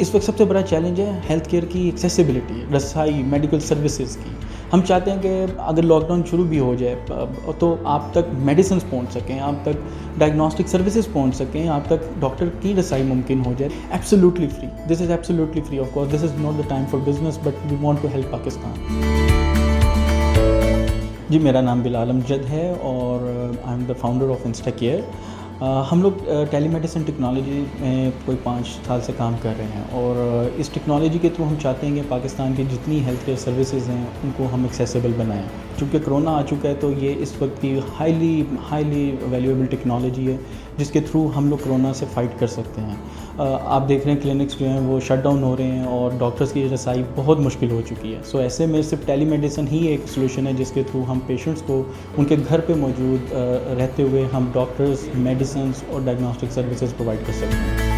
اس وقت سب سے بڑا چیلنج ہے ہیلتھ کیئر کی ایکسیسیبلٹی، رسائی میڈیکل سروسز کی. ہم چاہتے ہیں کہ اگر لاک ڈاؤن شروع بھی ہو جائے تو آپ تک میڈیسنز پہنچ سکیں، آپ تک ڈائگنوسٹک سروسز پہنچ سکیں، آپ تک ڈاکٹر کی رسائی ممکن ہو جائے. Absolutely free, this is absolutely free. Of course this is not the time for business but we want to help Pakistan. جی میرا نام بلال امجد ہے اور I am the founder of Insta Care. ہم لوگ ٹیلی میڈیسن ٹیکنالوجی میں کوئی 5 سال سے کام کر رہے ہیں اور اس ٹیکنالوجی کے تھرو ہم چاہتے ہیں کہ پاکستان کی جتنی ہیلتھ کیئر سروسز ہیں ان کو ہم ایکسیسیبل بنائیں. چونکہ کرونا آ چکا ہے تو یہ اس وقت کی ہائیلی ویلیویبل ٹیکنالوجی ہے جس کے تھرو ہم لوگ کرونا سے فائٹ کر سکتے ہیں. آپ دیکھ رہے ہیں کلینکس جو ہیں وہ شٹ ڈاؤن ہو رہے ہیں اور ڈاکٹرز کی رسائی بہت مشکل ہو چکی ہے. سو ایسے میں صرف ٹیلی میڈیسن ہی ایک سلوشن ہے جس کے تھرو ہم پیشنٹس کو ان کے گھر پہ موجود رہتے ہوئے ہم ڈاکٹرز، میڈیسنس اور ڈائگنوسٹک سروسز پرووائڈ کر سکتے ہیں.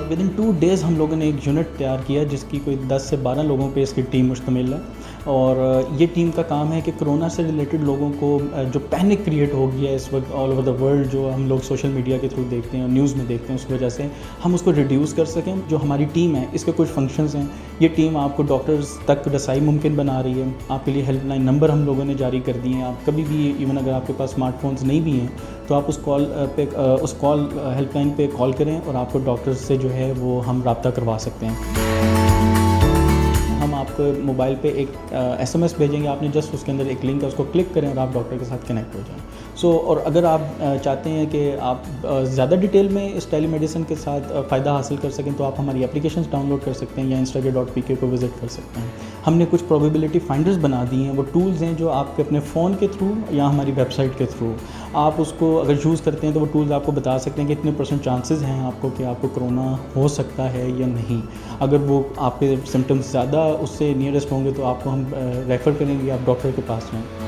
ودن 2 days ہم لوگوں نے ایک یونٹ تیار کیا جس کی کوئی 10 سے 12 لوگوں پہ اس کی ٹیم مشتمل ہے. اور یہ ٹیم کا کام ہے کہ کرونا سے ریلیٹڈ لوگوں کو جو پینک کریٹ ہو گیا ہے اس وقت آل اوور دا ورلڈ، جو ہم لوگ سوشل میڈیا کے تھرو دیکھتے ہیں اور نیوز میں دیکھتے ہیں، اس وجہ سے ہم اس کو ریڈیوس کر سکیں. جو ہماری ٹیم ہے اس کے کچھ فنکشنز ہیں. یہ ٹیم آپ کو ڈاکٹرز تک رسائی ممکن بنا رہی ہے. آپ کے لیے ہیلپ لائن نمبر ہم لوگوں نے جاری کر دیے ہیں. آپ کبھی بھی ایون اگر آپ کے پاس اسمارٹ فونز نہیں بھی ہیں تو آپ اس کال ہیلپ لائن پہ کال کریں اور آپ کو ڈاکٹرز سے جو ہے وہ ہم رابطہ کروا سکتے ہیں. ہم آپ کو موبائل پہ ایک SMS بھیجیں گے، آپ نے جسٹ اس کے اندر ایک لنک ہے، اس کو کلک کریں اور آپ ڈاکٹر کے ساتھ کنیکٹ ہو جائیں. اور اگر آپ چاہتے ہیں کہ آپ زیادہ ڈیٹیل میں اس ٹیلی میڈیسن کے ساتھ فائدہ حاصل کر سکیں تو آپ ہماری اپلیکیشنز ڈاؤن لوڈ کر سکتے ہیں یا instacare.pk کو وزٹ کر سکتے ہیں. ہم نے کچھ پروبیبلٹی فائنڈرز بنا دی ہیں. وہ ٹولز ہیں جو آپ کے اپنے فون کے تھرو یا ہماری ویب سائٹ کے تھرو آپ اس کو اگر یوز کرتے ہیں تو وہ ٹولز آپ کو بتا سکتے ہیں کہ اتنے % چانسز ہیں آپ کو کہ آپ کو کرونا ہو سکتا ہے یا نہیں. اگر وہ آپ کے سمٹمز زیادہ اس سے نیئرسٹ ہوں گے تو آپ کو ہم ریفر کریں گے، آپ ڈاکٹر کے پاس جائیں.